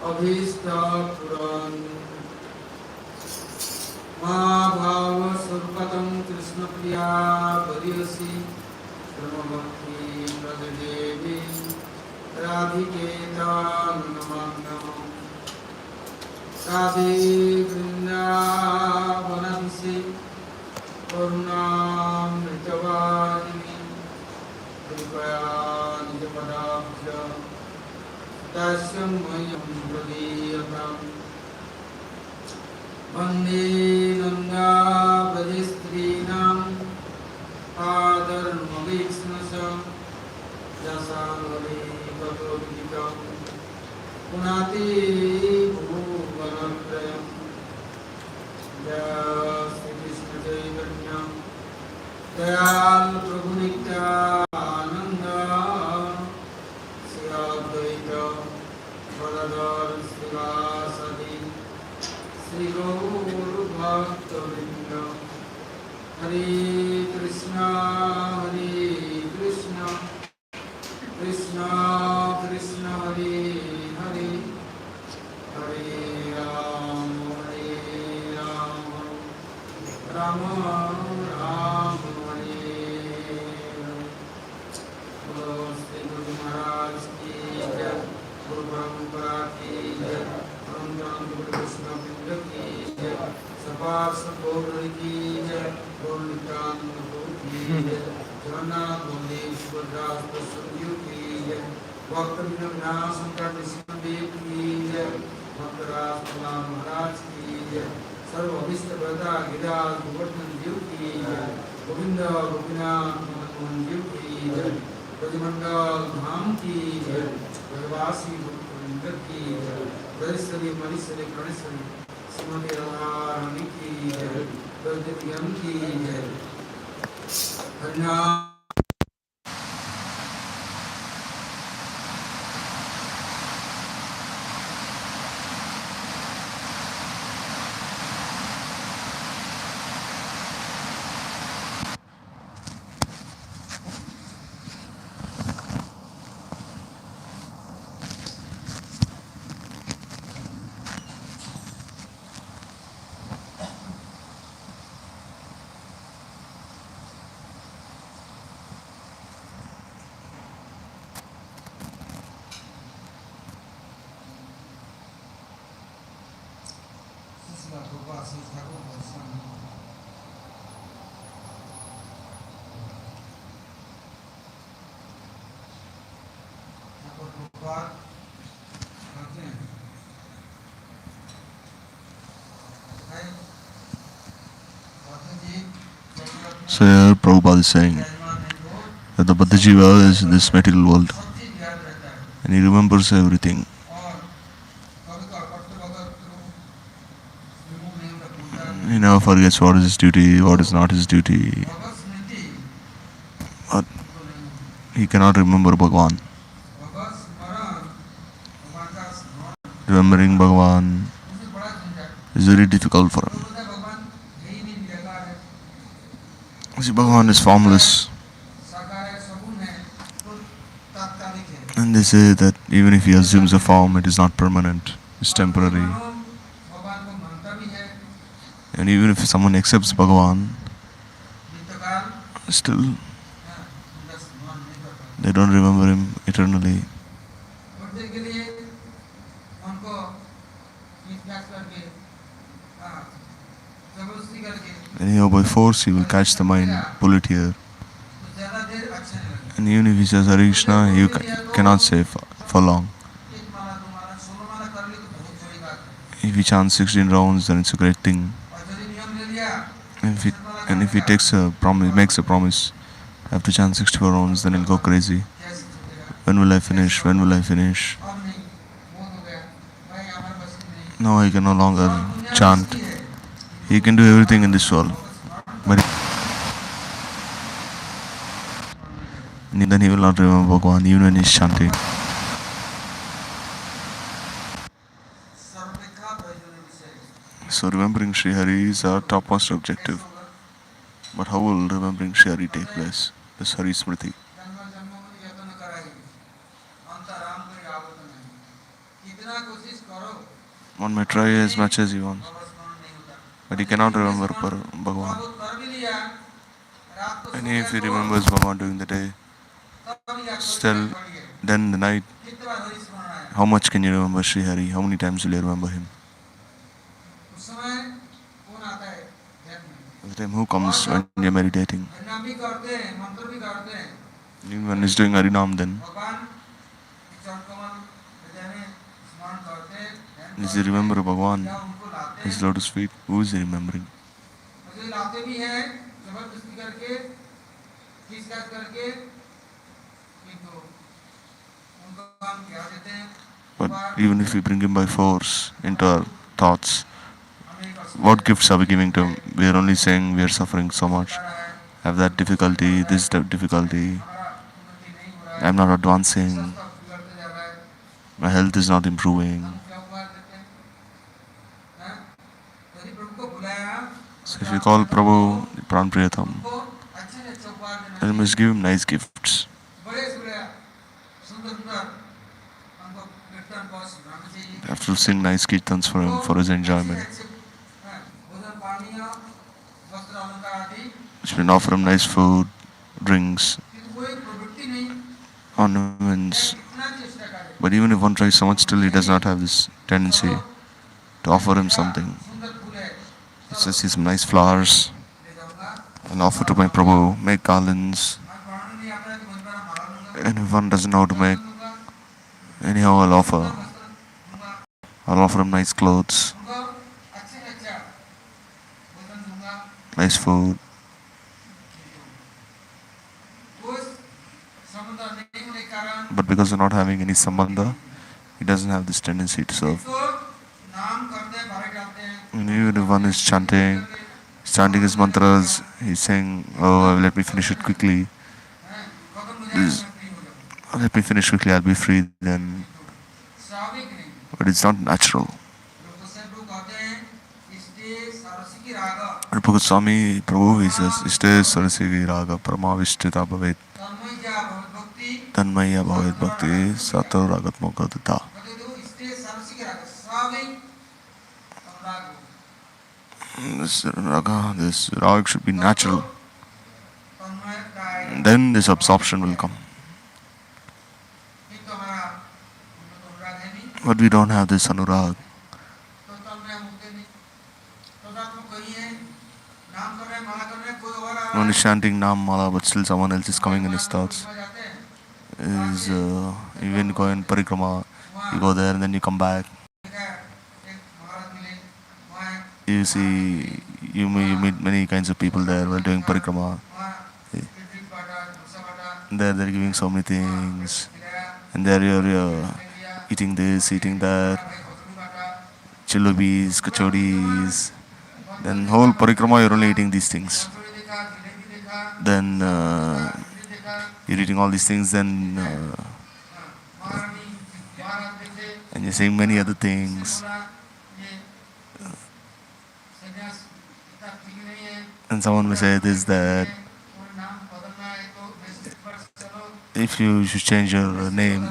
Abhishtapuran Ma Bhava Surpatam Krishna Priya Variyasi Prama Bhakti Pradadevi Radhiketa Namannam Radhe Vrindavanamsi Karunam Ritavadini Kripaya Nijapadabhya Tasyam Mayam Pradiyakam Vande Nanda Vajistrinam Adarmaviksnasam Jasangari Bhagavatikam Punati Bhuvanadayam Jaya Sri Krishna Chaitanya Dayal Prabhu Nityananda Sri Advaita Gadadhar Srivasadi Sri Gaur Bhakta-vrinda Hare Krishna Krishna Krishna Hare Hare Hare Rama Rama Rama Hare Hare Bolo Shri Guru Maharaj Ki Jai Guru Parampara Ki Jai Param Guru Krishna Pinda Ki Jai Sapar Sapor Ki Jai Guru Nitan Guru Ki Jai Jagannath Baladev Subhadra Surya Ki Jai Bhakta Vinod Shankar Krishna Dev Ki Jai Bhakta Raj Maharaj Ki Jai Sarva Abhishta Vrata Gida Govardhan Dev Ki Jai Govinda Gopinath Mohan Dev Ki Jai Prajamandal Dham Ki Jai Brajavasi Bhakta Ki Jai Brajasari Manisari Pranasari Srimati Radharani Ki Jai Brajadiyam Ki Jai Harinam So here Prabhupada is saying that the Buddhajiva is in this material world and he remembers everything. He never forgets what is his duty, what is not his duty. But he cannot remember Bhagavan. Remembering Bhagavan is very difficult for him. See, Bhagavan is formless. And they say that even if he assumes a form, it is not permanent, it's temporary. And even if someone accepts Bhagavan, still they don't remember him eternally. Anyhow, by force he will catch the mind, pull it here. And even if he says Hare Krishna, you cannot say for long. If he chants 16 rounds, then it's a great thing. And if he takes a promise, makes a promise, I have to chant 64 rounds, then he'll go crazy. When will I finish? When will I finish? Now he can no longer chant. He can do everything in this world, but then he will not remember Bhagavan even when he is chanting. So remembering Sri Hari is our topmost objective. But how will remembering Sri Hari take place? This Hari Smriti. One may try as much as he wants, but he cannot remember Bhagavan. And if he remembers Bhagavan during the day, still, then the night, how much can you remember Sri Hari? How many times will you remember him? At the time who comes when you're meditating? Even when he's doing Harinam, then is he remember Bhagavan? His lotus feet? Who is he remembering? But even if we bring him by force into our thoughts, what gifts are we giving to him? We are only saying we are suffering so much, have that difficulty, this difficulty, I'm not advancing, my health is not improving. So if you call Prabhu Pran Priyatam, then you must give him nice gifts. You have to sing nice kirtans for him, for his enjoyment. You should offer him nice food, drinks, ornaments. But even if one tries so much, still he does not have this tendency to offer him something. He says, see some nice flowers and offer to my Prabhu, make garlands. And if one doesn't know how to make, anyhow I'll offer him nice clothes, nice food. But because of not having any sambandha, he doesn't have this tendency to serve. And even if one is chanting his mantras, he's saying, oh, let me finish it quickly. Let me finish quickly, I'll be free then. But it's not natural. Prabhu Prabhu, he says, Ishte Sarasvati Raga Paramavishtrita Bhavet Tanmaya Bhavet Bhakti Sato Ragat Mokadita. This rag should be natural. Then this absorption will come. But we don't have this anurag. One is chanting Nam Mala, but still someone else is coming in his thoughts. Even go in parikrama, you go there and then you come back. You see, you meet many kinds of people there while doing parikrama. There they're giving so many things, and there you're eating this, eating that, chilobis, kachodis. Then whole parikrama you're only eating these things. Then you're eating all these things, then and you're saying many other things. And someone may say this, that. If you should change your name,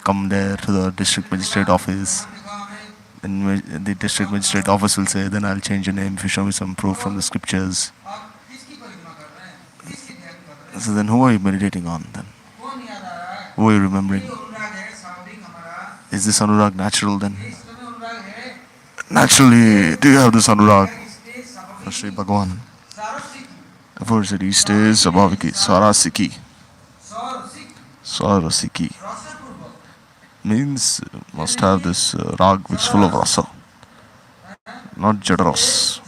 come there to the district magistrate office. Then the district magistrate office will say, then I'll change your name if you show me some proof from the scriptures. So then who are you meditating on then? Who are you remembering? Is this anurag natural then? Naturally, do you have this anurag for Sri Bhagavan? Therefore, it said, he stays abhaviki, Sarasvati. Sarasvati means must have this rag which is full of rasa, not jadaras.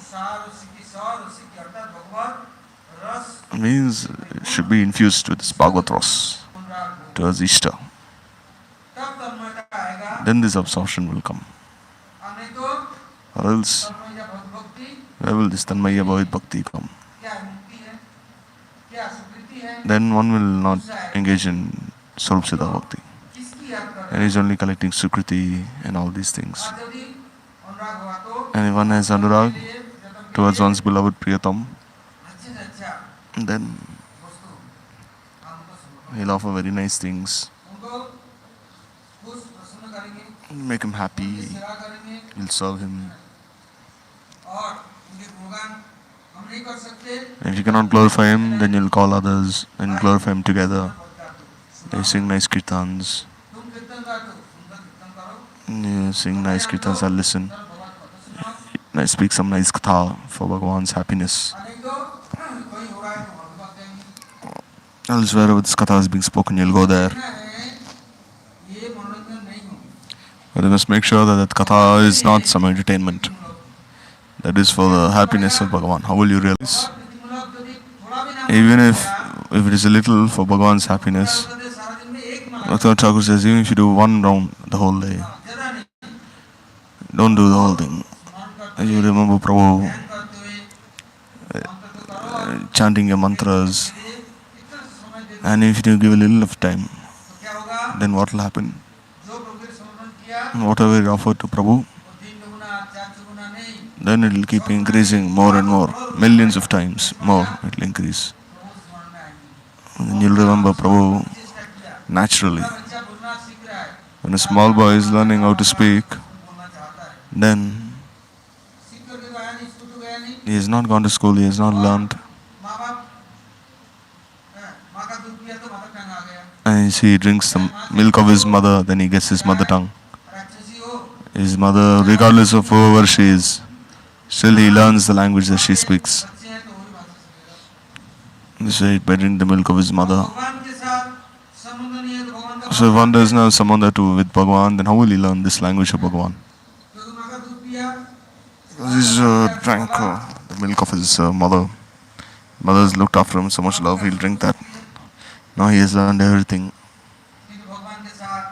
Means it should be infused with this Bhagavat ras towards Ishta. Then this absorption will come. Or else, where will this Tanmaya Bhavet Bhakti come? Then one will not engage in Swarup Siddha Bhakti. And he's only collecting Sukriti and all these things. And if one has anurag towards one's beloved Priyatam, then he'll offer very nice things. make him happy, उनकी सेवा करेंगे you'll serve him. और उनके गुणगान हम नहीं कर सकते If you cannot glorify him, then you'll call others and glorify him together. They sing nice kirtans. तुम कीर्तन गा दो सुंदर कीर्तन करो You sing nice kirtans, I'll listen. I speak some nice katha for Bhagavan's happiness. नहीं तो कोई हो रहा है तो हम बात करेंगे Else wherever this katha is being spoken, you'll go there. कहना है ये मनोरंजन नहीं हो But you must make sure that that katha is not some entertainment. That is for the happiness of Bhagavan. How will you realize? और प्रतिमूलक यदि थोड़ा भी ना Even if it is a little for Bhagavan's happiness, करते सारा दिन में एक मन Bhakti Thakur says, even if you do one round the whole day, ज्यादा नहीं don't do the whole thing. स्मरण करते You remember Prabhu ध्यान करते हुए मंत्र तो करो chanting your mantras, यदि इतना समय दे दो and if you give a little of time, तो क्या होगा then what will happen? जो प्रभु के समर्पण किया Whatever you offer to Prabhu, वो 3 गुना 4 गुना नहीं then it will keep increasing more and more. Millions of times more it will increase. प्रभु स्मरण में आएंगे And then you'll remember Prabhu चेष्टा किया naturally. बड़ा बच्चा बोलना सीख रहा है When a small boy is learning how to speak, बोलना चाहता है then सीख करके तो आया नहीं स्कूल तो गया नहीं he has not gone to school, he has not learned. माँ बाप माँ का दूध पिया तो मदर टंग आ गया And he drinks the milk of his mother, then he gets his mother tongue. राक्षसी हो His mother, regardless of whoever she is, still he learns the language that she speaks. बच्चे हैं तो वही भाषा सीखेगा He said, by drinking the milk of his mother. भगवान के साथ संबंध नहीं है तो भगवान का So if one doesn't have someone that with Bhagavan, then how will he learn this language of Bhagavan? क्योंकि माँ का दूध पिया He's drank the milk of his mother. Mother's looked after him so much love, he'll drink that. Now he has learned everything, किंतु भगवान के साथ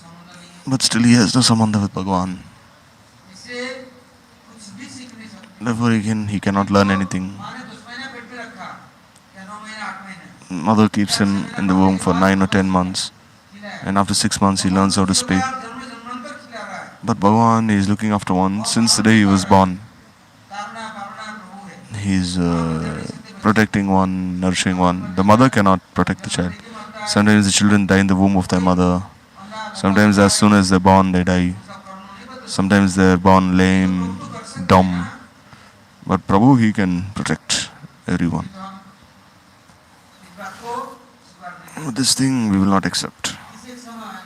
संबंध नहीं है but still he has no sambandha with Bhagavan. इससे कुछ भी सीख नहीं सकते Therefore he cannot learn anything. माँ ने 10 महीना पेट में रखा या 9 महीना 8 महीने Mother keeps him in the womb for 9 or 10 months, खिलाया and after 6 months he learns how to speak. जन्म जन्मांतर खिला रहा है But Bhagavan is looking after one since the day he was born. तारना पावना प्रभु है He's protecting one, nourishing one. The mother cannot protect the child. Sometimes the children die in the womb of their mother. Sometimes as soon as they're born, they die. Sometimes they're born lame, dumb. But Prabhu, he can protect everyone. इस बात को स्वीकार नहीं But this thing we will not accept. इस एक समय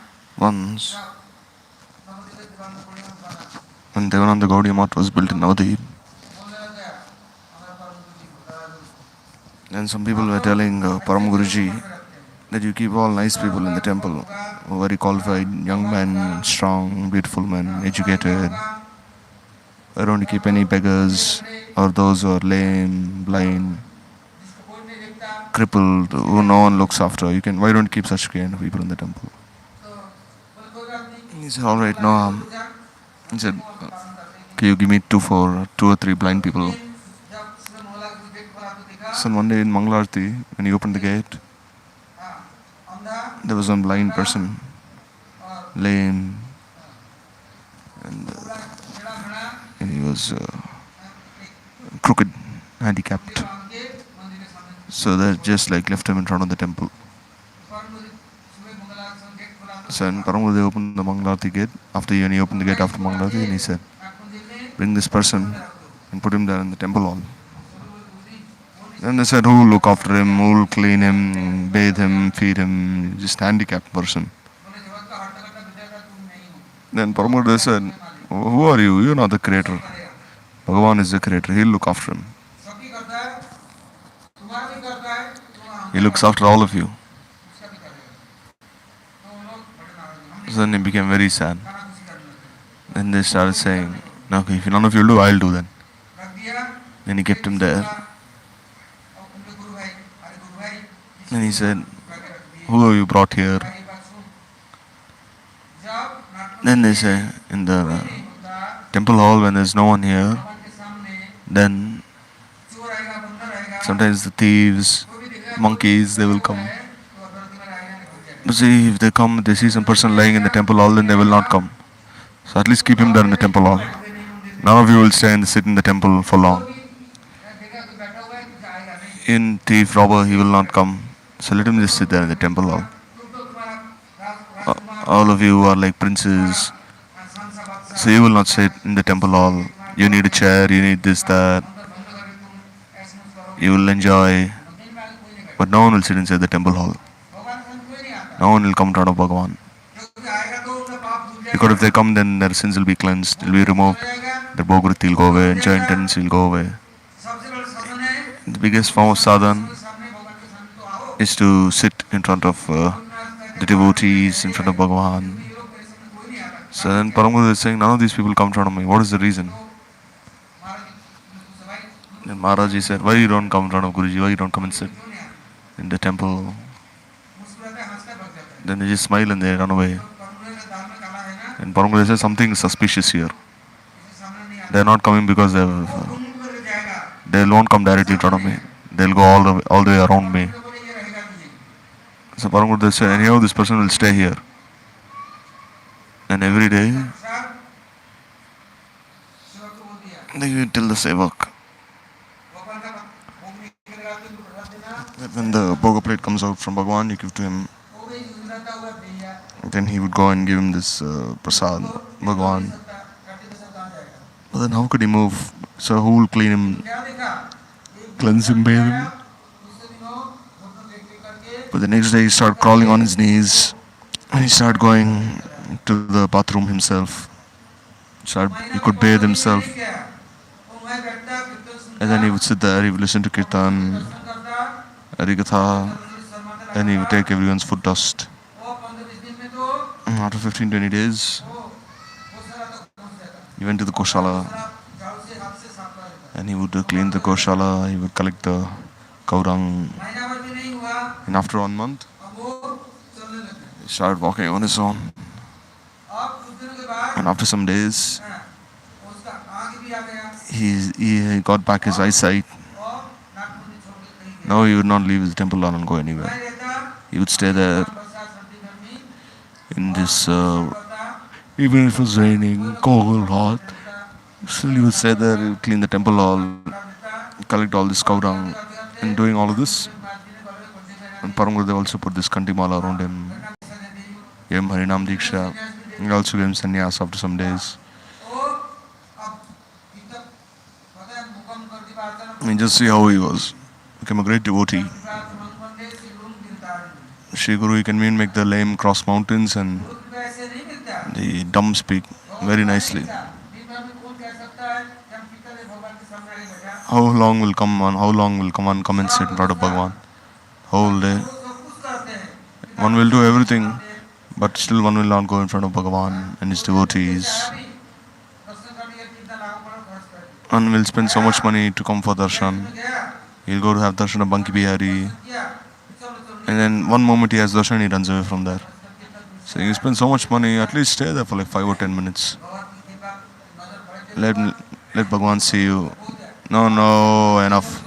Once, जब भगवती के दीवान में पड़े बना when Devananda Gaudiya Math was built in Navadip, बोलने लग गया हमारा परम गुरु जी बता दो and some people were telling Param Guruji that you keep all nice people in the temple, very qualified, young men, strong, beautiful men, educated. Why don't you keep any beggars or those who are lame, blind, जिसको कोई नहीं देखता crippled, who no one looks after? Why don't you keep such kind of people in the temple? तो बोले कोई बात नहीं He said, all right, no harm. जा He said, पालन करते can you give me two or three blind people? हैं जब सुबह मोहल्ला की गेट खोला तो देखा So one day in Mangalarti, when he opened the gate, हाँ अंधा there was one blind person, और lame, and, पूरा खड़ा खड़ा and he was crooked, handicapped. बांध के मंदिर के सामने So they just like left him in front of the temple. सुबह मोहल्ला का गेट खोला तो So when Paramudi opened the Mangalarti gate, when he opened the gate after Mangalarti, and he said, bring this person and put him there in the temple hall. Then they said, who will look after him, who will clean him, bathe him, feed him, just handicapped person. Then Paramudi said, who are you? You're not the creator. Bhagavan is the creator, he'll look after him. He looks after all of you. So then he became very sad. Then they started saying, okay, if none of you will do, I'll do then. Then he kept him there. Then he said, who have you brought here? Then they say, in the temple hall, when there's no one here, then sometimes the thieves, monkeys, they will come. But see, if they come, they see some person lying in the temple hall, then they will not come. So at least keep him there in the temple hall. None of you will stay and sit in the temple for long. In thief, robber, he will not come. So let him just sit there in the temple hall. All of you are like princes, So you will not sit in the temple hall. You need a chair, you need this, that. You will enjoy, but no one will sit inside the temple hall. No one will come in front of Bhagavan. Because if they come, then their sins will be cleansed, will be removed. Their bhogvriti will go away, enjoying tendency will go away. The biggest form of sadhana is to sit in front of the devotees, in front of Bhagavan. So then Paramguru is saying, none of these people come in front of me. What is the reason? Then Maharaji said, why you don't come in front of Guruji? Why you don't come and sit in the temple? Then they just smile and they run away. And Paramguru says, something is suspicious here. They are not coming because they won't come directly in front of me. They'll go all the way around me. So Paramguru said, anyhow this person will stay here. And every day, they will tell the sevak that when the bhoga plate comes out from Bhagavan, you give to him. Then he would go and give him this prasad, Bhagavan. But then how could he move? So who will clean him, cleanse him, bathe him? But the next day he started crawling on his knees and he started going to the bathroom himself. He could bathe himself. And then he would sit there, he would listen to Kirtan, Harikatha, and he would take everyone's foot dust. And after 15-20 days, he went to the Goshala and he would clean the Goshala, he would collect the Gaurang. And after 1 month, he started walking on his own. And after some days, he got back his eyesight. Now he would not leave his temple and go anywhere. He would stay there in this, even if it was raining, cold, hot, still he would stay there, he would clean the temple hall, collect all this Gaurang, and doing all of this. And Paramguru also put this Kantimala around him, gave him Harinam Diksha, and also gave him sannyas after some days. I mean, just see how he was. Became a great devotee. Shri Guru, he can even make the lame cross mountains and the dumb speak very nicely. How long will come on, come and sit in front of Bhagavan? Whole day. One will do everything, but still one will not go in front of Bhagavan and his devotees. One will spend so much money to come for darshan. He'll go to have darshan of Banki Bihari. And then one moment he has darshan, he runs away from there. So you spend so much money, at least stay there for like 5 or 10 minutes. Let Bhagavan see you. No, enough.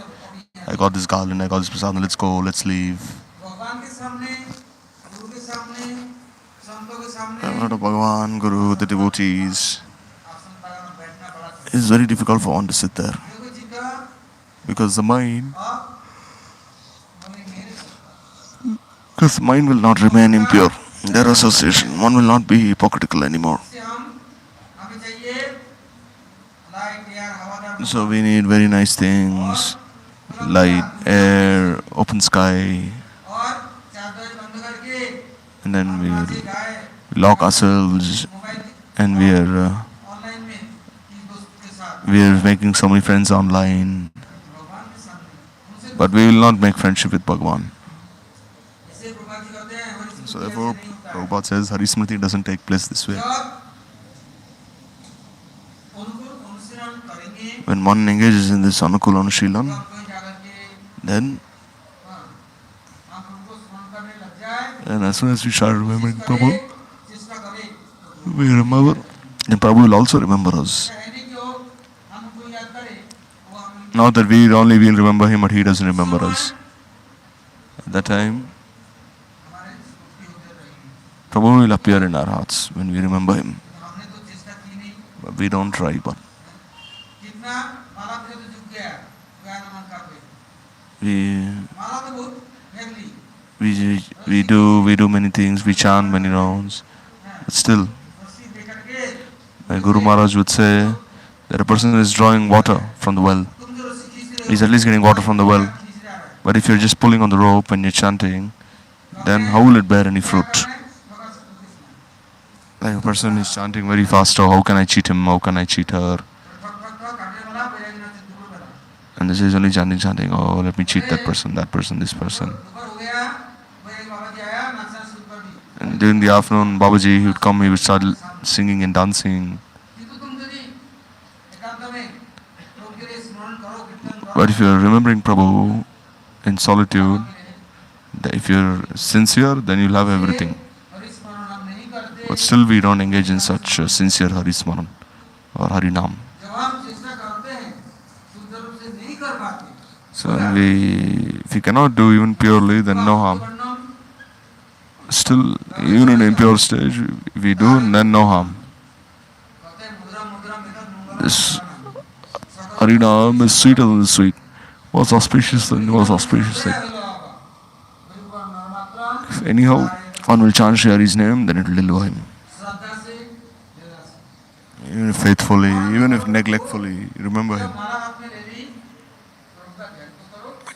I got this garland, I got this prasad, let's go, let's leave. In front of Bhagavan, Guru, the devotees, it's very difficult for one to sit there. Because the mind will not remain impure. Their association, one will not be hypocritical anymore. So we need very nice things, light, air, open sky, and then we lock ourselves and we are making so many friends online, but we will not make friendship with Bhagavan. So therefore, Prabhupada says Harismriti doesn't take place this way. When one engages in this Anukul Anushilan, then and as soon as we start remembering Prabhu, we remember, then Prabhu will also remember us. Not that we only will remember him, but he doesn't remember us. At that time, Prabhu will appear in our hearts when we remember him. But we don't try, but we do many things, we chant many rounds, but still My Guru Maharaj would say that a person is drawing water from the well. He's at least getting water from the well. But if you're just pulling on the rope and you're chanting, then how will it bear any fruit? Like a person is chanting very fast, oh, how can I cheat him? How can I cheat her? And this is only chanting, oh, let me cheat that person, this person. And during the afternoon, Babaji, he would come, he would start singing and dancing. But if you're remembering Prabhu in solitude, if you're sincere, then you'll have everything. But still we don't engage in such sincere Harismaran or Harinam. So if we cannot do even purely, then no harm. Still, even in impure stage, if we do, then no harm. This Harinam is sweeter than the sweet. Was auspicious than was auspicious. If anyhow one will chant Shri Hari's name, then it will deliver him. Even if faithfully, even if neglectfully, you remember him.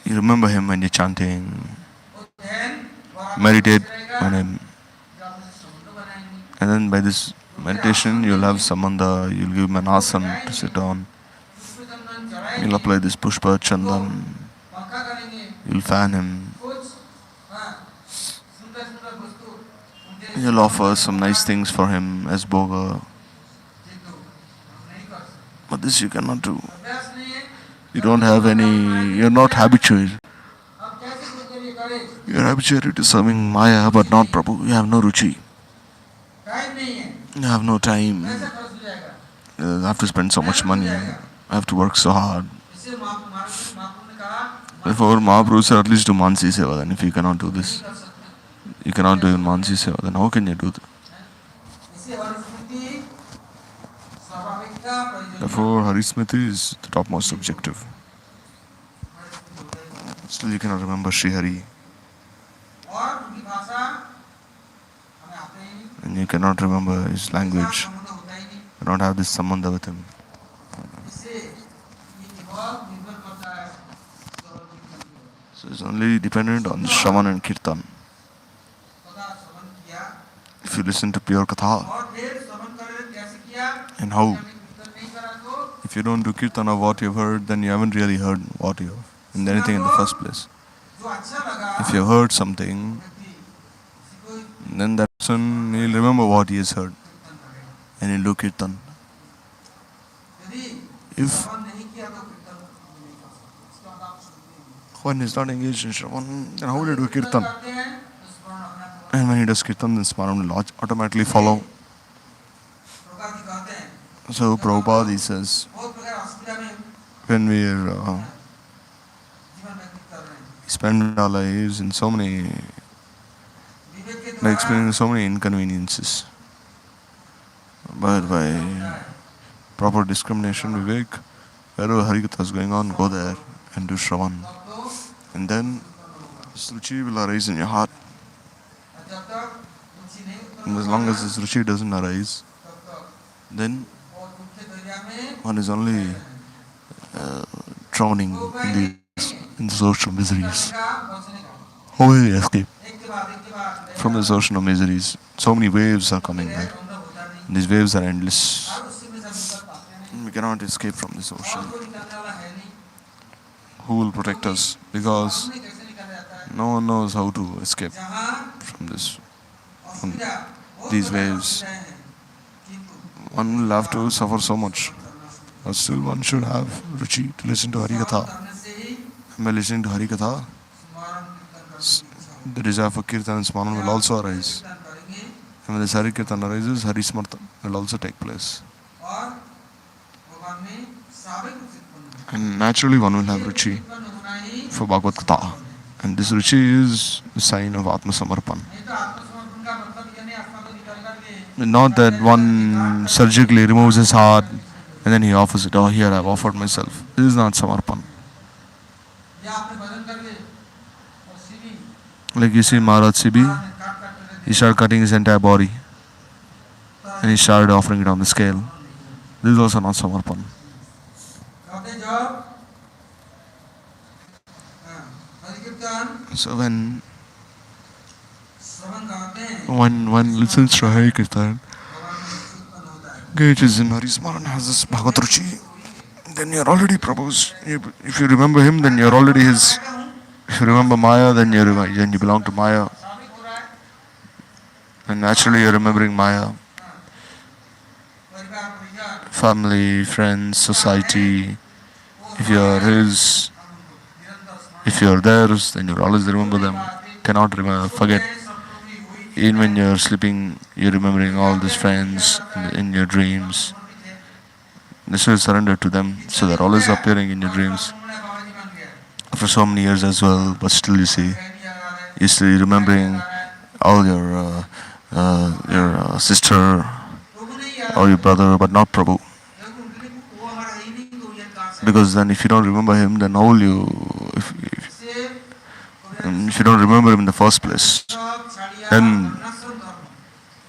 You remember him when you're chanting. Meditate on him. And then by this meditation, you'll have samandha, you'll give him an asana to sit on. You'll apply this pushpa chandan. You'll fan him. You'll offer some nice things for him as bhoga. But this you cannot do. You don't have any, you're not habituated. You're habituated to serving Maya but not Prabhu. You have no ruchi. You have no time. You have to spend so much money. I have to work so hard. Therefore, Mahaprabhu said at least do Mansi Seva. Then if you cannot do this, you cannot do even Mansi Seva, then how can you do that? Therefore, Harismriti is the topmost objective. Still you cannot remember Sri Hari. And you cannot remember his language. You don't have this sambandha with him. So it's only dependent on Shravan and Kirtan. If you listen to pure Katha, and how? If you don't do Kirtan of what you've heard, then you haven't really heard what you have in anything in the first place. If you heard something, then that person, he'll remember what he has heard and he'll do Kirtan. If one is not engaged in Shravan, then how will he do Kirtan? And when he does Kirtan, then Smaran will automatically follow. So Prabhupada, he says, when we spend our lives in so many, like experiencing so many inconveniences, but by proper discrimination, Vivek, wherever Harikatha is going on, go there and do Shravan. And then this ruchi will arise in your heart. And as long as this ruchi doesn't arise, then one is only drowning in the social miseries. How will you escape from this ocean of miseries? So many waves are coming there. And these waves are endless. We cannot escape from this ocean. Who will protect us? Because no one knows how to escape from these waves. One will have to suffer so much. But still one should have ruchi to listen to Harikatha. And by listening to Harikatha, the desire for Kirtan and Smaran will also arise. And when this Harikirtan arises, Harismartan will also take place. And naturally one will have ruchi for Bhagavad Gita. And this ruchi is the sign of Atma Samarpan. Not that one surgically removes his heart and then he offers it. Oh, here I have offered myself. This is not Samarpan. Like you see Maharaj Sibi, he started cutting his entire body and he started offering it on the scale. This is also not samarpan. So when one listens to Hari Kirtan, engages in Hari Smaran, has this Bhagavad Ruchi, then you're already Prabhu's. If you remember him, then you're already his. If you remember Maya, then you belong to Maya. And naturally you're remembering Maya. Family, friends, society. If you're his, if you're theirs, then you'll always remember them. Cannot forget. Even when you're sleeping, you're remembering all these friends in your dreams. This will surrender to them, so they're always appearing in your dreams. For so many years as well, but still you see, you're still remembering all your sister or your brother, but not Prabhu. Because then if you don't remember him, then how will you, if you don't remember him in the first place, then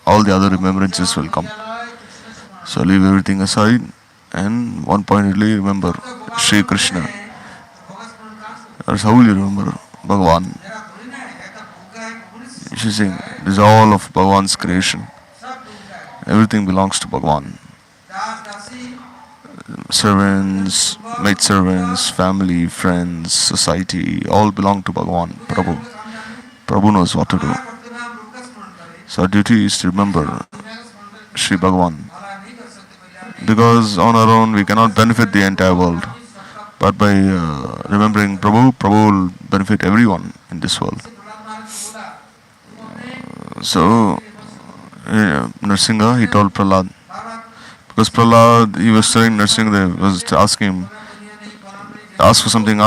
all the other remembrances will come. So leave everything aside and one pointedly remember Sri Krishna. That's how will you remember Bhagavan. You should sing, this is all of Bhagavan's creation. Everything belongs to Bhagavan. Servants, maidservants, family, friends, society, all belong to Bhagavan, Prabhu. Prabhu knows what to do. So our duty is to remember Sri Bhagavan. Because on our own we cannot benefit the entire world. But by remembering Prabhu, Prabhu will benefit everyone in this world. So, Nrsimha, he told Prahlad, because Prahlad, he was telling Nrsimha, was asking him, ask for something,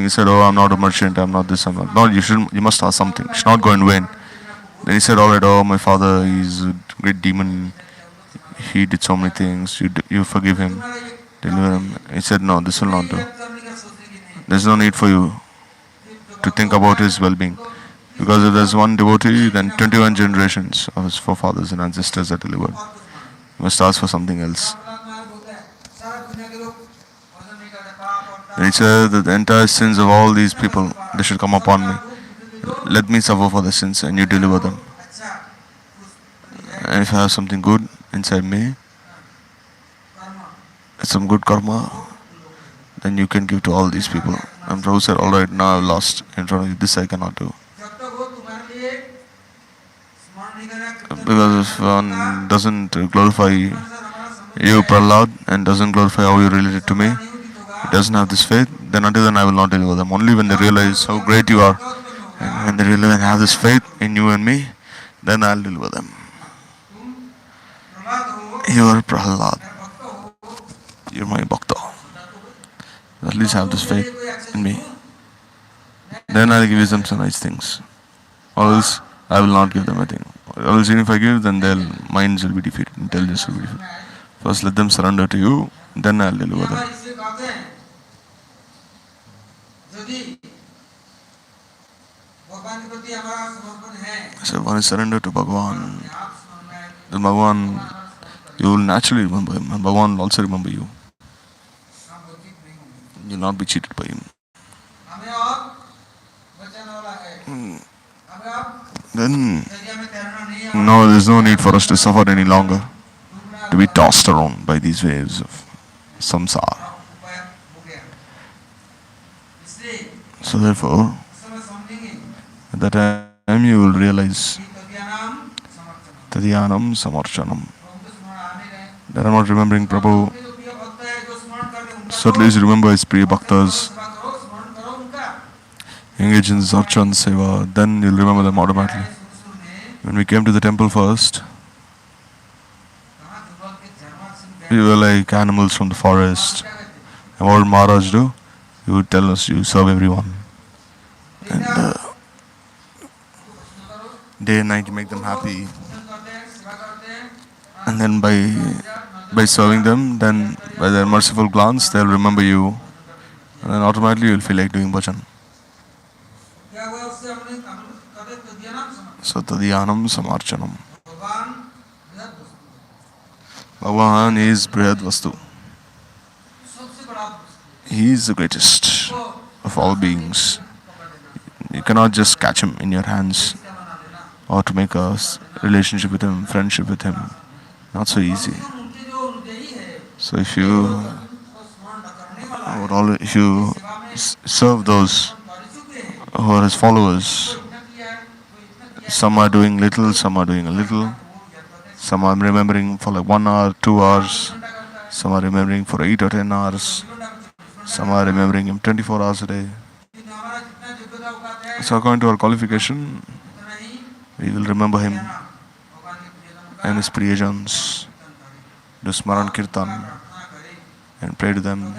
he said, oh, I'm not a merchant, I'm not this, I'm not. No, you must ask something, you should not go in vain. Then he said, alright, oh, my father, he's a great demon, he did so many things, you forgive him, deliver him. He said, no, this will not do. There's no need for you to think about his well-being. Because if there's one devotee, then 21 generations of his forefathers and ancestors are delivered. You must ask for something else. Then he said that the entire sins of all these people, they should come upon me. Let me suffer for the sins and you deliver them. And if I have something good inside me, some good karma, then you can give to all these people. And Prabhu said, alright, now I've lost. In front of you, this I cannot do. Because if one doesn't glorify you, Prahlad, and doesn't glorify how you related to me, doesn't have this faith, then until then I will not deliver them. Only when they realize how great you are, and when they realize and have this faith in you and me, then I'll deliver them. You are Prahlad. You're my Bhakta. At least have this faith in me. Then I'll give you some nice things. Or else I will not give them anything. Or else even if I give, then their minds will be defeated, intelligence will be defeated. First let them surrender to you, then I'll deliver them. So when you surrender to Bhagavan, then Bhagavan, you will naturally remember him, and Bhagavan will also remember you. You will not be cheated by him. Then, no, there is no need for us to suffer any longer, to be tossed around by these waves of samsara. So therefore, at that time you will realize Tadyanam Samarchanam. That I'm not remembering Prabhu. So at least remember his Priya Bhaktas. Engage in Zarchan Seva, then you'll remember them automatically. When we came to the temple first, we were like animals from the forest. And what would Maharaj do? He would tell us, you serve everyone. And day and night you make them happy. And then by serving them, then by their merciful glance, they'll remember you. And then automatically you'll feel like doing bhajan. So Tadyanam Samarchanam. Bhagavan is Brihad Vastu. He is the greatest of all beings. You cannot just catch him in your hands or to make a relationship with him, friendship with him. Not so easy. So if you serve those who are his followers, some are doing little, some are doing a little, some are remembering for like 1 hour, 2 hours, some are remembering for 8 or 10 hours, some are remembering him 24 hours a day. So according to our qualification, we will remember him and his Priyajans, do Smaran Kirtan and pray to them.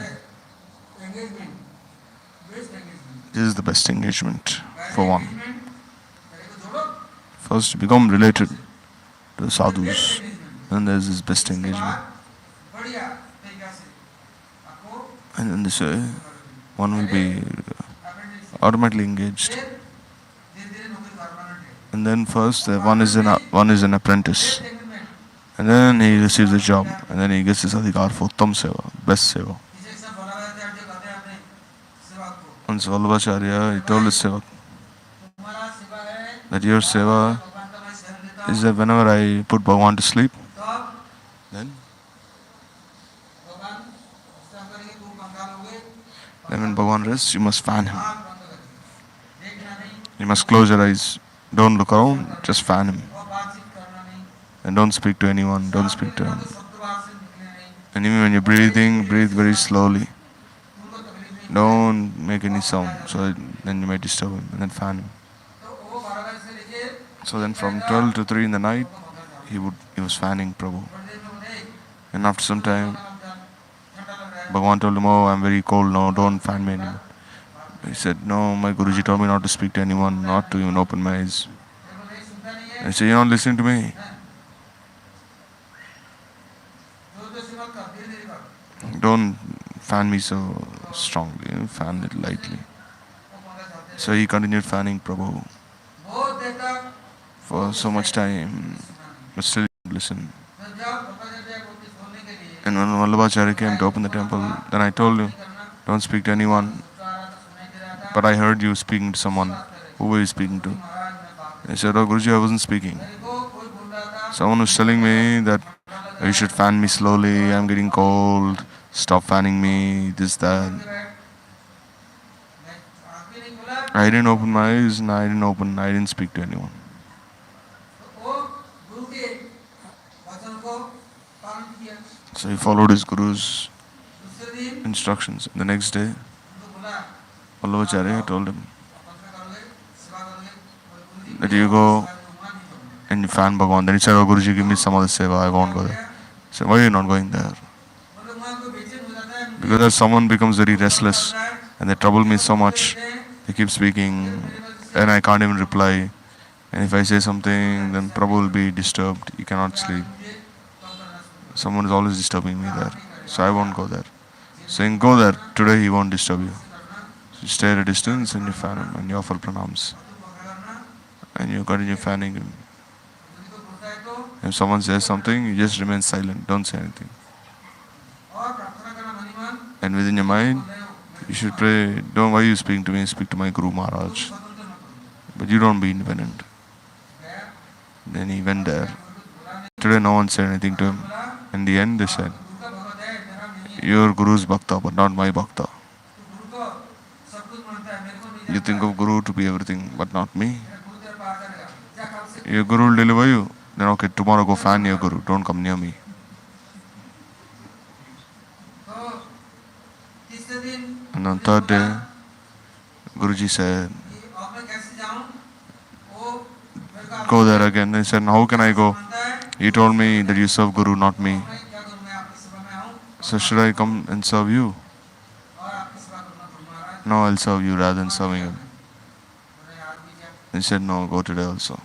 This is the best engagement for one. First, become related to the sadhus, then there's this best engagement. And then this way, one will be automatically engaged. And then first, one is an apprentice. And then he receives a job. And then he gets his adhikar for Uttam Seva, best Seva. And so Vallabhacharya, he told his Seva that your Seva is that whenever I put Bhagavan to sleep, then when Bhagavan rests, you must fan him. You must close your eyes. Don't look around, just fan him. And don't speak to anyone, don't speak to him. And even when you're breathing, breathe very slowly. Don't make any sound, so that then you might disturb him, and then fan him. So then from 12 to 3 in the night, he was fanning Prabhu. And after some time, Bhagavan told him, oh, I'm very cold now, don't fan me anymore. He said, no, my Guruji told me not to speak to anyone, not to even open my eyes. I said, you're not listening to me. Don't fan me so strongly, fan it lightly. So he continued fanning Prabhu for so much time, but still he didn't listen. And when Vallabhacharya came to open the temple, then I told him, don't speak to anyone. But I heard you speaking to someone. Who were you speaking to? He said, oh Guruji, I wasn't speaking. Someone was telling me that you should fan me slowly, I'm getting cold, stop fanning me, this, that. I didn't open my eyes and I didn't speak to anyone. So he followed his Guru's instructions. The next day, Vallabhacharya told him that you go and you fan Bhagavan. Then he said, oh Guruji, give me some other seva, I won't go there. I said, why are you not going there? Because someone becomes very restless and they trouble me so much. They keep speaking and I can't even reply. And if I say something, then Prabhu will be disturbed. He cannot sleep. Someone is always disturbing me there. So I won't go there. Saying, go there. Today he won't disturb you. So you stay at a distance and you fan him and you offer pranams. And you continue fanning him. If someone says something, you just remain silent. Don't say anything. And within your mind, you should pray, why are you speaking to me? Speak to my Guru Maharaj. But you don't be independent. Then he went there. Today no one said anything to him. In the end they said, your Guru's Bhakta, but not my Bhakta. You think of Guru to be everything, but not me. Your Guru will deliver you. Then okay, tomorrow go fan your Guru. Don't come near me. And on third day, Guruji said, go there again. They said, how can I go? You told me that you serve Guru, not me. So should I come and serve you? No, I'll serve you rather than serving him. He said, no, go today also.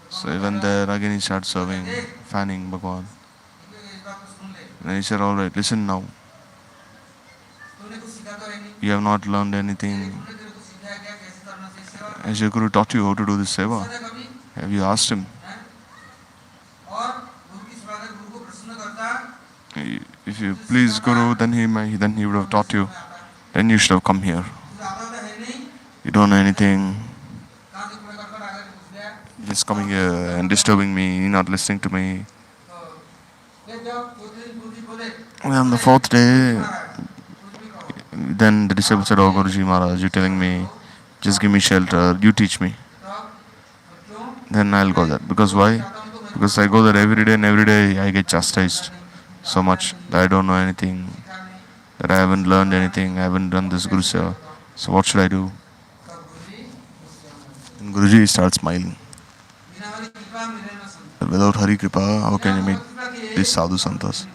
So he went there, again he started serving, fanning Bhagavan. Then he said, alright, listen now. You have not learned anything. Has your Guru taught you how to do this seva? Have you asked him? if you please Guru, then he would have taught you. Then you should have come here. You don't know anything. Just coming here and disturbing me, not listening to me. And on the fourth day, then the disciple said, "Oh Guruji Maharaj, you're telling me, just give me shelter, you teach me. Then I'll go there. Because why? Because I go there every day and every day I get chastised so much that I don't know anything, that I haven't learned anything, I haven't done this Guru Seva. So what should I do?" And Guruji starts smiling. Without Hari Kripa, how can you meet these sadhu santas?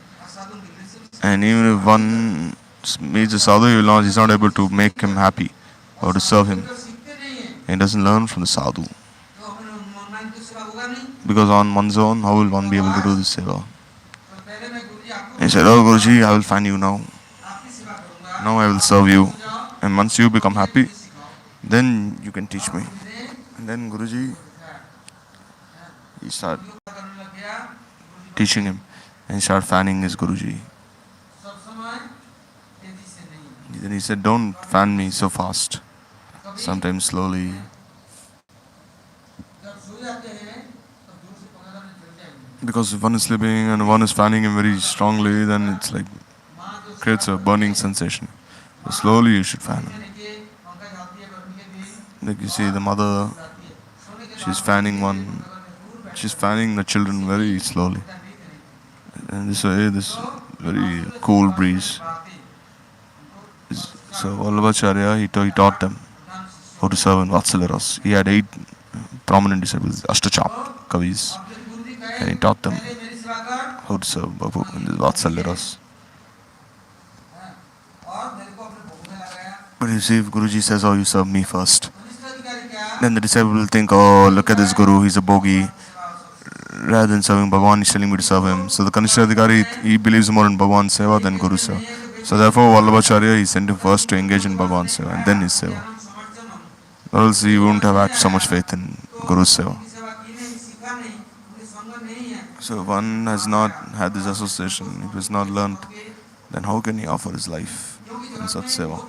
And even if one meets a sadhu, he's not able to make him happy or to serve him. He doesn't learn from the sadhu. Because on one's own, how will one be able to do this seva? He said, "Oh Guruji, I will find you now. Now I will serve you. And once you become happy, then you can teach me." And then Guruji, he started teaching him and he started fanning his Guruji. Then he said, "Don't fan me so fast. Sometimes slowly." Because if one is sleeping and one is fanning him very strongly, then it's like creates a burning sensation. So slowly you should fan him. Like you see the mother, she's fanning the children very slowly. And this way, this very cool breeze. So Vallabhacharya, he taught them how to serve in Vatsalya Ras. He had 8 prominent disciples, Ashtachap Kavis. And he taught them how to serve Babu in this Vatsalya Ras. But you see, if Guruji says, "Oh, you serve me first," then the disciple will think, "Oh, look at this Guru, he's a bogi. Rather than serving Bhagavan, he's telling me to serve him." So the Kanishta Adhikari, he believes more in Bhagavan Seva than Guru Seva. So therefore, Vallabhacharya, he sent him first to engage in Bhagavan Seva and then his Seva. Or else he wouldn't have had so much faith in Guru Seva. So if one has not had this association, if he has not learnt, then how can he offer his life in such Seva?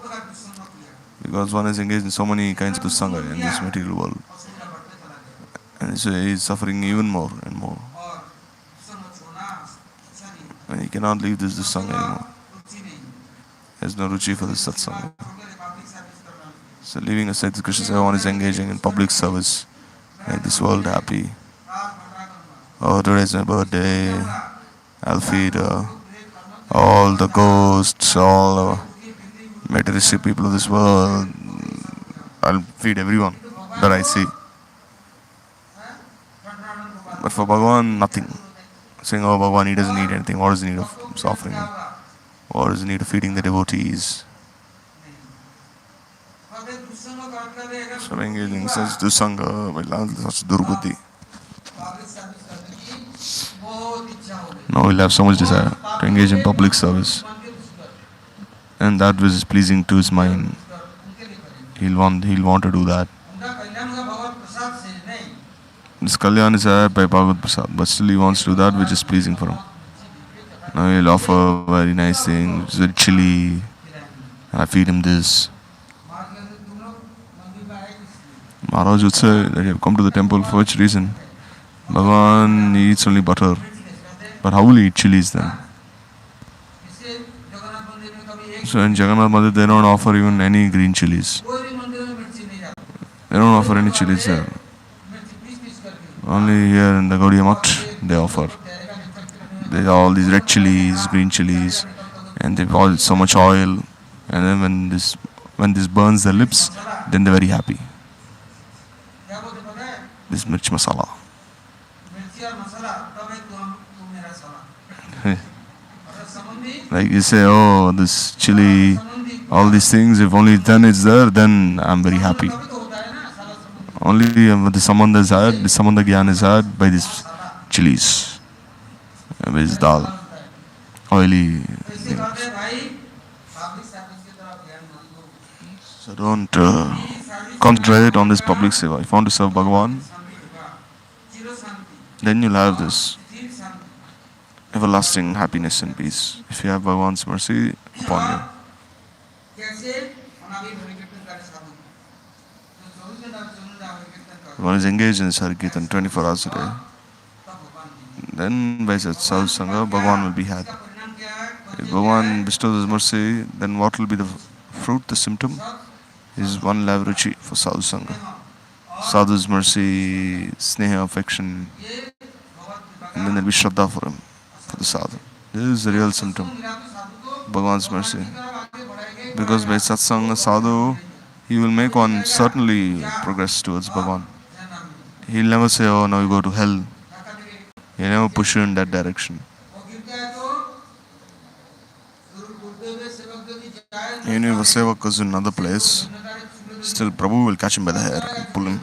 Because one is engaged in so many kinds of Sangha in this material world. And so he is suffering even more and more. And he cannot leave this Sangha anymore. He has no ruchi for this satsanga. So leaving aside the Krishna Seva, one is engaging in public service, make this world happy. Oh, today's my birthday, I'll feed all the ghosts, all the materialistic people of this world. I'll feed everyone that I see. But for Bhagavan, nothing. Saying, "Oh, Bhagavan, he doesn't need anything. What is the need of suffering? What is the need of feeding the devotees?" So engaging in such dusanga, such durbuddhi. Now he'll have so much desire to engage in public service. And that which is pleasing to his mind, he'll want to do that. This Kalyan is had by Bhagavad Prasad, but still he wants to do that which is pleasing for him. Now he'll offer very nice things, very chilly, and I feed him this. Maharaj would say that you have come to the temple for which reason? Bhagavan eats only butter. But how will he eat chilies then? So in Jagannath Mandir they don't offer even any green chilies. They don't offer any chilies there. Only here in the Gaudiya Math they offer. There are all these red chilies, green chilies, and they pour so much oil. And then when this burns their lips, then they're very happy. This mirch masala. Like you say, "Oh, this chili, all these things, if only then it's there, then I'm very happy." Only the Samandha is had, the Samandha Gyan is had by these chilies, by this dal, oily things. So don't concentrate on this public seva. If you want to serve Bhagavan, then you'll have this. everlasting happiness and peace. If you have Bhagwan's mercy upon you. One is engaged in Sarkirtan 24 hours a day. Then by such sadhu sangha, Bhagwan will be happy. If Bhagwan bestows his mercy, then what will be the fruit, the symptom? Is one will have ruchi for sadhu sangha. Sadhu's mercy, sneha, affection, and then there will be shraddha for him, for the sadhu. This is the real symptom, Bhagwan's mercy. Because by satsanga, sadhu, he will make one certainly progress towards Bhagwan. He'll never say, oh, now you go to hell. He'll never push you in that direction. Even if a sevak goes in another place, still Prabhu will catch him by the hair and pull him.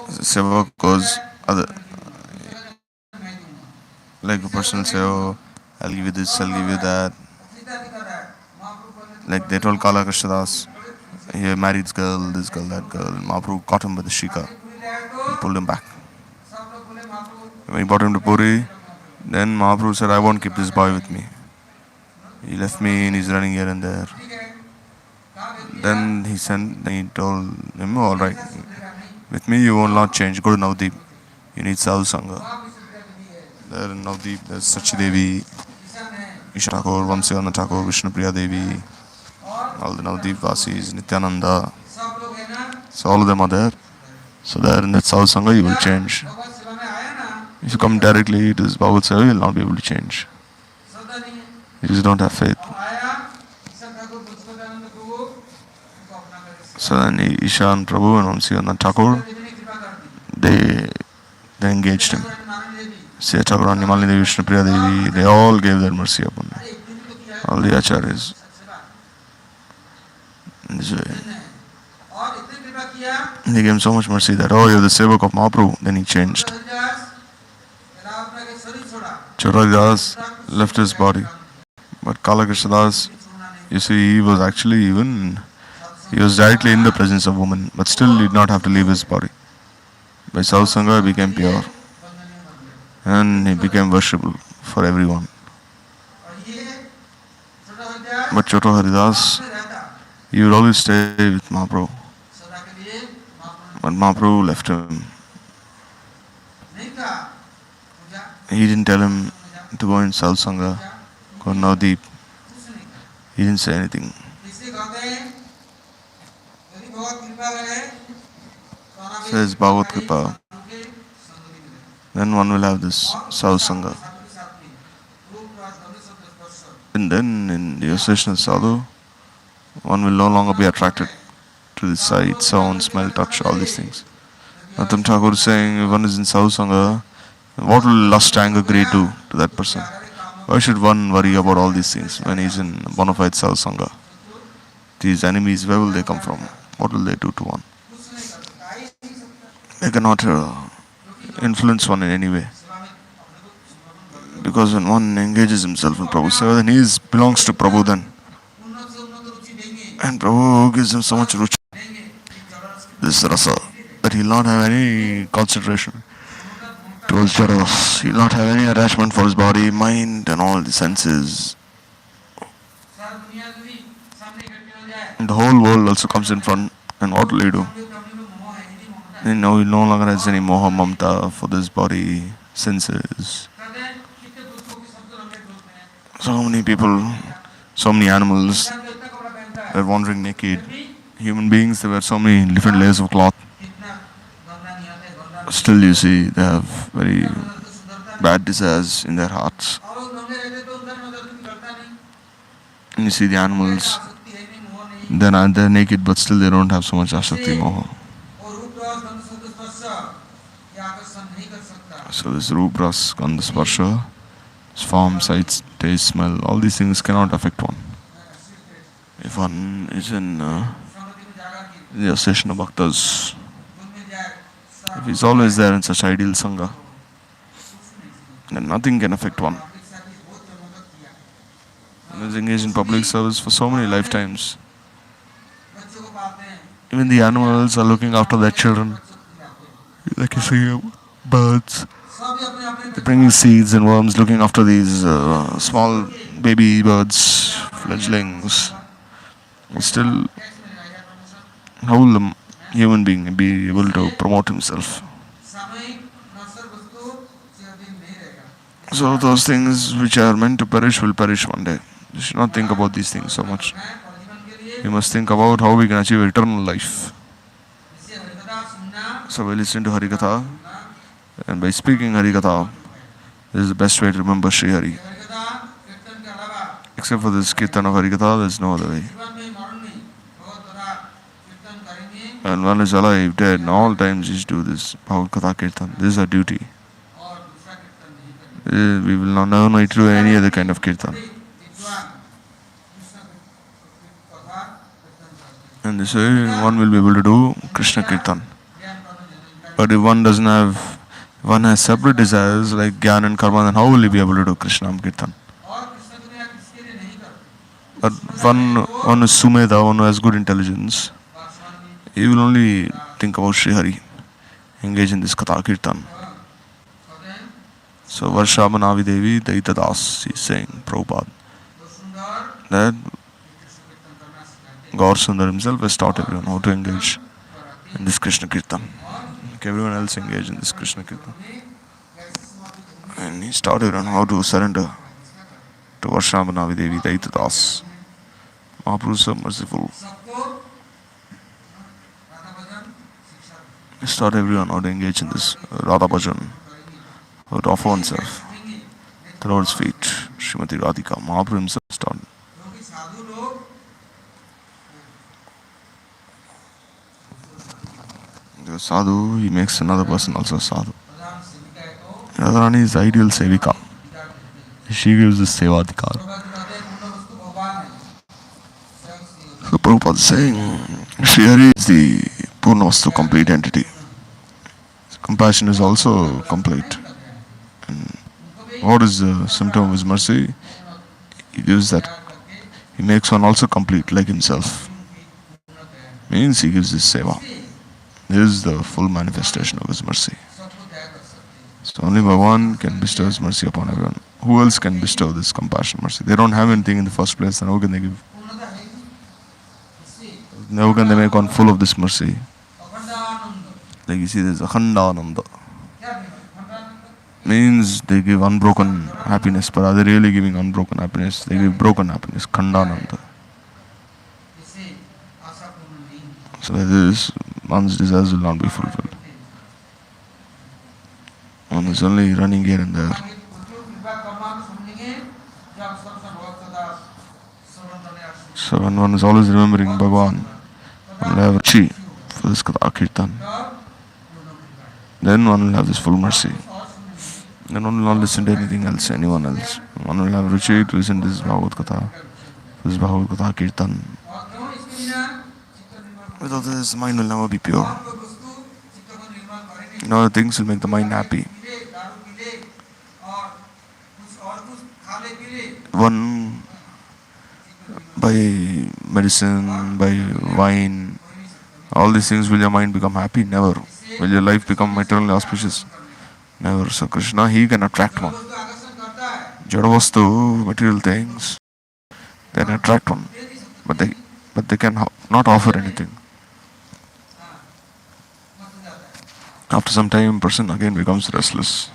Sevak goes, like a person will say, oh, I'll give you this, I'll give you that. Like they told Kala Krishnadas, he married this girl, that girl. And Mahaprabhu caught him by the shika and pulled him back. When he brought him to Puri, then Mahaprabhu said, I won't keep this boy with me. He left me and he's running here and there. Then he told him, oh, alright, with me you will not change, go to Navdeep. You need sadhu sangha. There in Navdeep, there's Sachidevi, Isha Thakur, Vamsivana Thakur, Vishnupriya Devi, all the Navdeep Vasis, Nityananda. So all of them are there. So there in that sadhu sangha you will change. If you come directly to this Bhagavad Seva, you will not be able to change. Because you don't have faith. So then Isha and Prabhu and Vamsivana Thakur, they engaged him. Siya Thakur and Nimalini Devi, Vishnupriya Devi, they all gave their mercy upon him. All the acharyas. In this way. They gave him so much mercy that, oh, you're the sevak of Mahaprabhu. Then he changed. Chaturdas left his body. But Kala Krishnadas, you see, he was directly in the presence of woman, but still did not have to leave his body. By sadhu sangha, he became pure. And he became worshipable for everyone. But Choto Haridas, he would always stay with Mahaprabhu. But Mahaprabhu left him. He didn't tell him to go in sadhu sangha, go Navdeep. He didn't say anything. Says Bhagavad Kripa. Then one will have this sadhu sangha. And then in the association of sadhu, one will no longer be attracted to the sight, sound, smell, touch, all these things. Nattam Thakur is saying, if one is in sadhu sangha, what will lust, anger, greed do to that person? Why should one worry about all these things when he is in bona fide sadhu sangha? These enemies, where will they come from? What will they do to one? They cannot influence one in any way. Because when one engages himself in Prabhu's seva, then he belongs to Prabhu then. And Prabhu gives him so much ruchi, this rasa, that he will not have any concentration towards jaras. He will not have any attachment for his body, mind and all the senses. And the whole world also comes in front, and what will he do? He no longer has any moha mamta for this body, senses. So many people, so many animals, they're wandering naked. Human beings, there were so many different layers of cloth. Still you see, they have very bad desires in their hearts. And you see the animals, they're naked, but still they don't have so much asakti moha. So this roop, ras, gandha, sparsha, form, sight, taste, smell, all these things cannot affect one. If one is in the association of bhaktas, if he's always there in such ideal sangha, then nothing can affect one. One is engaged in public service for so many lifetimes. Even the animals are looking after their children. Like you see birds, They're bringing seeds and worms, looking after these small baby birds, fledglings. Still, how will a human being be able to promote himself? So those things which are meant to perish will perish one day. You should not think about these things so much. You must think about how we can achieve eternal life. So we listen to Harikatha, and by speaking Harikatha, this is the best way to remember Sri Hari. Except for this Kirtan of Harikatha, there is no other way. And one is alive, dead, and all times you should do this Bhagavad Katha Kirtan. This is our duty. We will not never need to do any other kind of Kirtan. And this way one will be able to do Krishna Kirtan. But if one doesn't have, one has separate desires like Gyan and Karma, then how will he be able to do Krishna Kirtan? But one is Sumedha, one who has good intelligence, he will only think about Sri Hari, engage in this Katha Kirtan. So Varshabhanavi Devi Daita Das is saying, Prabhupada, that Gaur Sundar himself has taught everyone how to engage in this Krishna Kirtan. Like everyone else engage in this Krishna Kirtan. And he's taught everyone how to surrender to Varshabhanavi Devi Daita Das. Mahaprabhu is so merciful. He's taught everyone how to engage in this Radha Bhajan, how to offer oneself at the Lord's feet. Srimati Radhika, Mahaprabhu himself has taught. The sadhu, he makes another person also a sadhu. Radharani is the ideal sevika. She gives the sevadikar. So Prabhupada is saying, Sri Hari is the Purnavastu complete entity. Compassion is also complete. And what is the symptom of his mercy? He gives that, he makes one also complete like himself. Means he gives his seva. This is the full manifestation of his mercy. So only Bhagavan can bestow his mercy upon everyone. Who else can bestow this compassion, mercy? They don't have anything in the first place, then how can they give? How can they make one full of this mercy? Like you see, there's Akhandananda. Means they give unbroken happiness, but are they really giving unbroken happiness? They give broken happiness, Khandananda. So like this, one's desires will not be fulfilled. One is only running here and there. So when one is always remembering Bhagavan, one will have chi for this Katha Kirtan. Then one will have this full mercy. Then one will not listen to anything else, anyone else. One will have ruchi to listen to this Bhagavad Katha, this Bhagavad Katha Kirtan. Without this, mind will never be pure. Other things will make the mind happy. One, by medicine, by wine, all these things, will your mind become happy? Never. Will your life become eternally auspicious? Never. So Krishna, he can attract one. Jadavastu, material things, they can attract one. But they can not offer anything. After some time, person again becomes restless.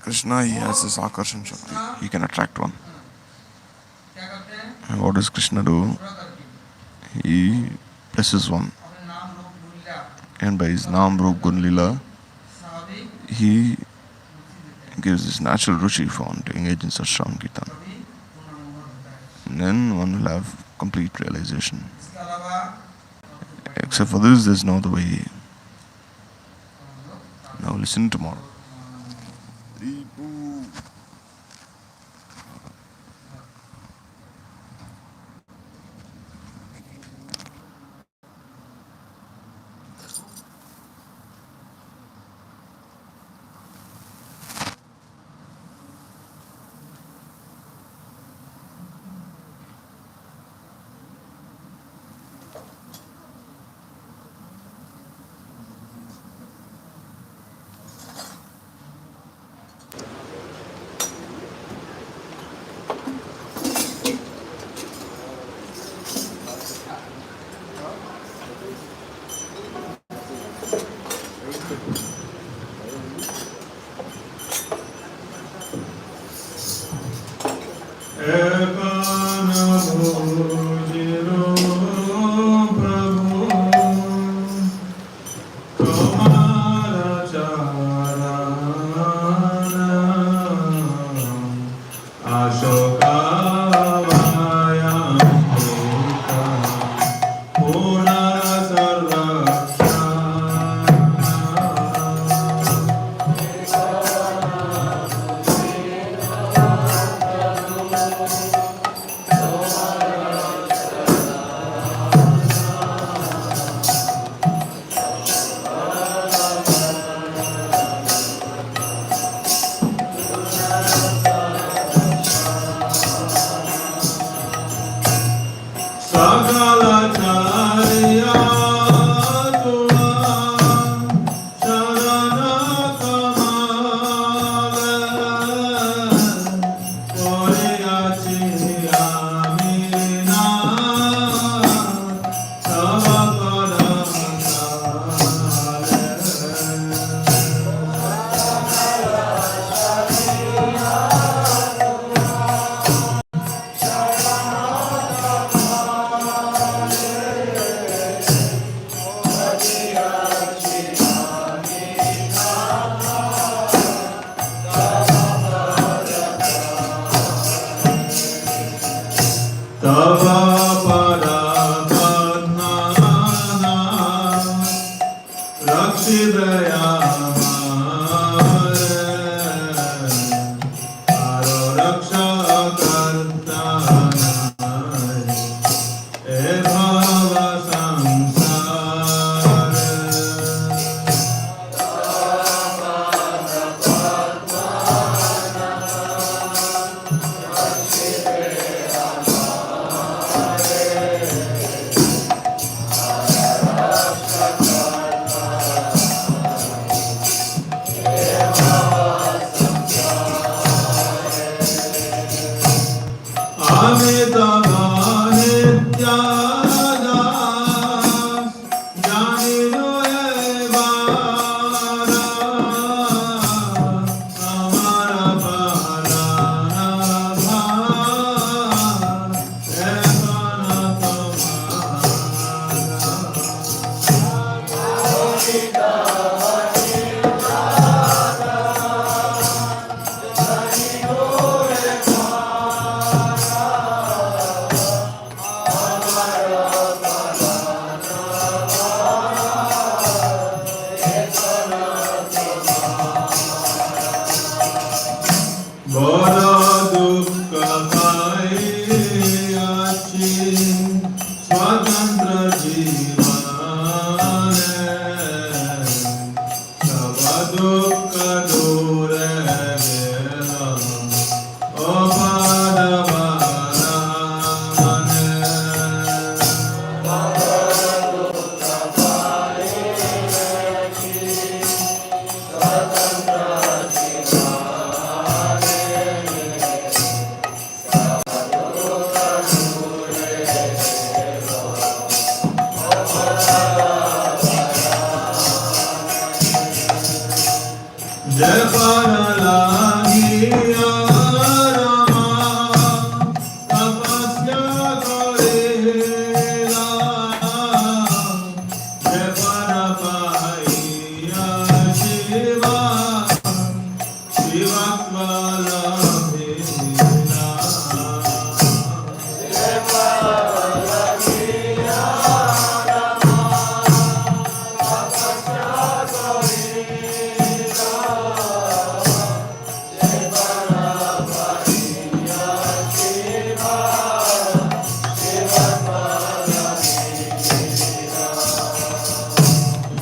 Krishna, he has this akarshan shakti. He can attract one. And what does Krishna do? He blesses one. And by his Nam Rup Gun Lila, he gives this natural ruchi for one to engage in such strong kirtan. And then one will have complete realization. Except for this, there's no other way. Now listen tomorrow.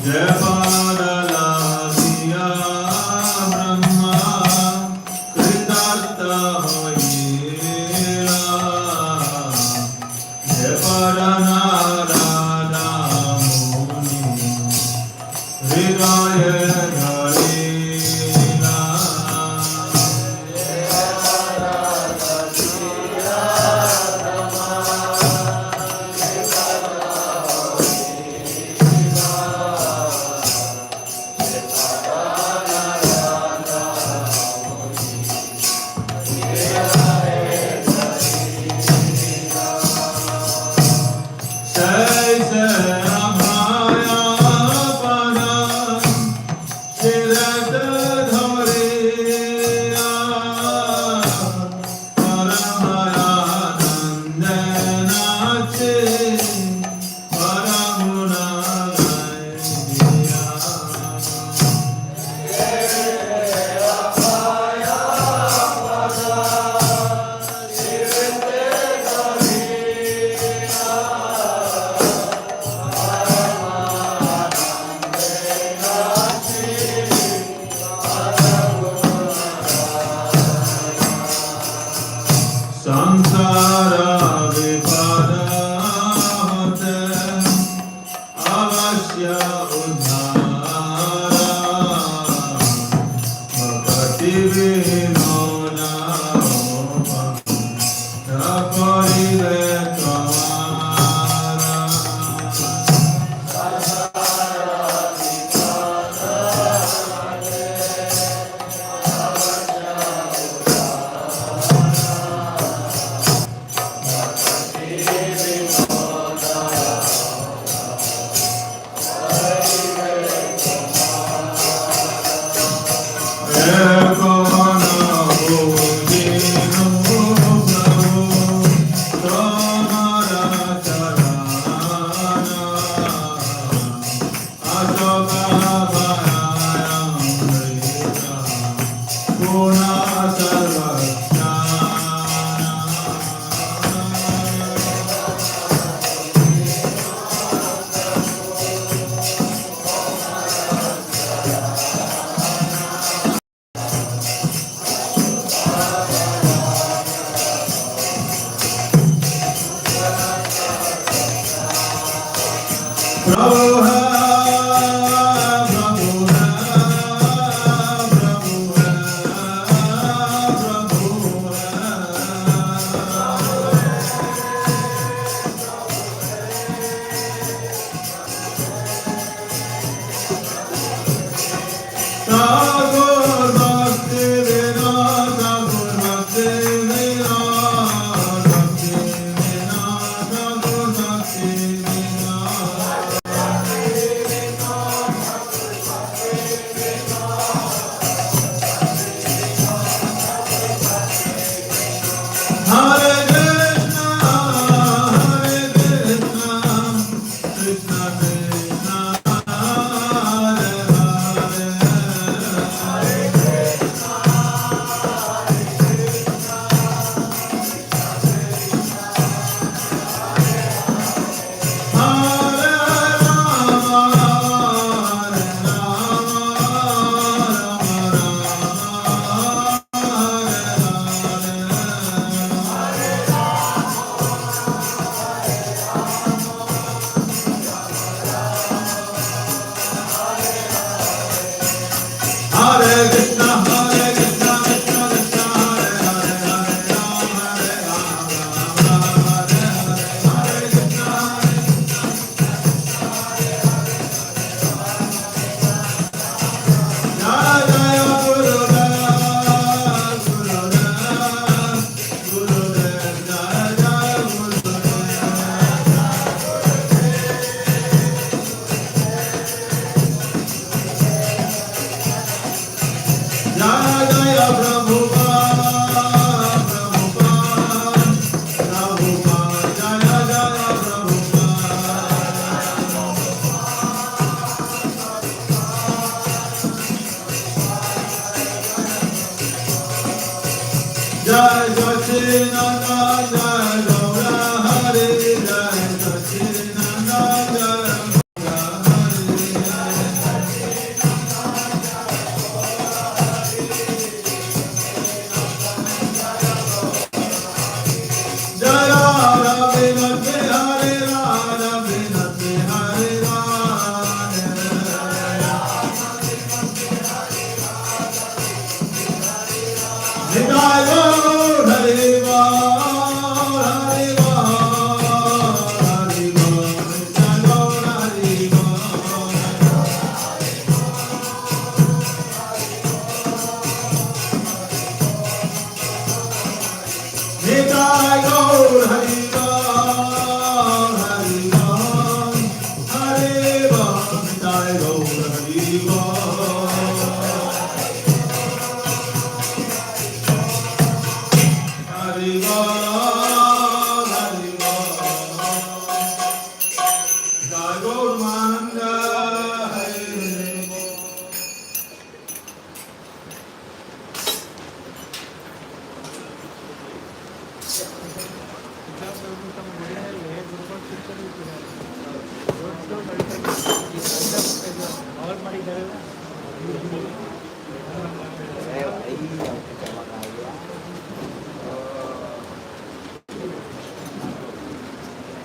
Jai Parala Siya Hare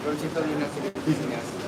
Lord Chaitanya has to get business.